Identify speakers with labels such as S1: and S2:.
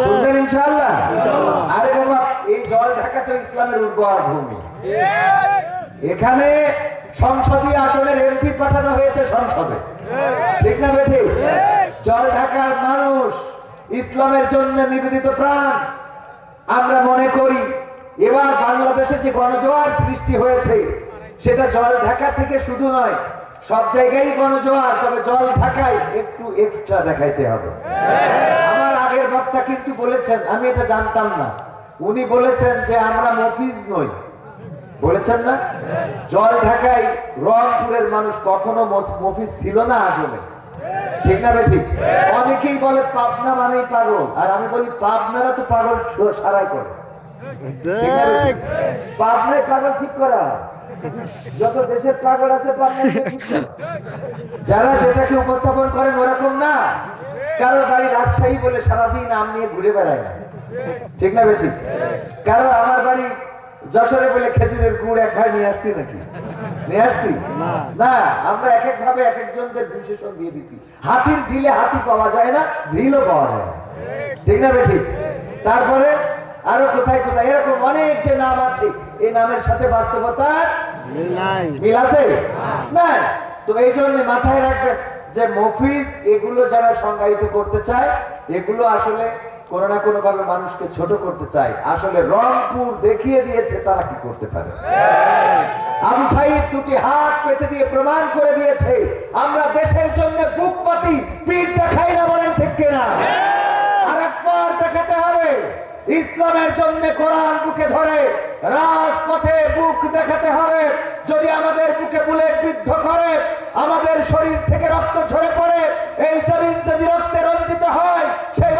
S1: শুনবেন ইনশাআল্লাহ। আরে বাবা, এই জল ঢাকা তো ইসলামের উর্বর ভূমি। এখানে সংসদীয় আসনের এমপি পাঠানো হয়েছে সংসদে, ঠিক না বেঠিক? জল ঢাকার মানুষ ইসলামের জন্য নিবেদিত প্রাণ। আমরা মনে করি এবার বাংলাদেশে যে গণজোয়ার সৃষ্টি হয়েছে সেটা জল ঢাকা থেকে শুধু নয়, সব জায়গায় গণজোয়ার, তবে জল ঢাকায় একটু এক্সট্রা দেখাইতে হবে। আমার আগের বক্তা কিন্তু বলেছেন, আমি এটা জানতাম না, উনি বলেছেন যে আমরা মফিজ নই, বলেছেন না? জল ঢাকায় রংপুরের মানুষ কখনো মফিজ ছিল না আজলে, ঠিক না বেঠিক? অনেকেই বলে পাবনা মানেই পাগল, আর আমি বলি পাবনারা তো পাগল সারাই করে। পাবনায় পাগল ঠিক করা, যত দেশের পাগল আছে যারা যেটাকে উপস্থাপন করেন ওরকম না। কারো বাড়ি রাজশাহী বলে সারাদিন নাম নিয়ে ঘুরে বেড়ায় না, ঠিক না বেঠিক? কারো আমার বাড়ি যশোরে বলে খেজুরের গুড় এক ভাই নিয়ে আসছি নাকি? নিয়ে আসছি না। আমরা এক এক ভাবে এক একজনদের বিশেষণ দিয়ে দিচ্ছি। হাতির ঝিলে হাতি পাওয়া যায় না, ঝিলও পাওয়া যায় না, ঠিক না বেঠিক? তারপরে আরো কোথায় কোথায় এরকম অনেক যে নাম আছে, এই নামের সাথে বাস্তবতার মিল আছে না। তো এই জন্য মাথায় রাখবেন যে মফিজ এগুলো যারা সংজ্ঞায়িত করতে চায়, এগুলো আসলে কোনো না কোনো ভাবে মানুষকে ছোট করতে চায়। আসলে রংপুর দেখিয়ে দিয়েছে তারা কি করতে পারে। আবু সাইদ দুটি হাত পেতে দিয়ে প্রমাণ করে দিয়েছে আমরা দেশের জন্য বুক পাতি পিঠ দেখাই না, বলেন ঠিক কিনা? আরেকবার দেখাতে হবে ইসলামের জন্য কোরআন বুকে ধরে রাজপথে বুক দেখাতে হবে। যদি আমাদের বুকে বুলেট বিদ্ধ করে, আমাদের শরীর থেকে রক্ত ঝরে পড়ে, এই জমিন যদি রক্তে রঞ্জিত হয়, সেই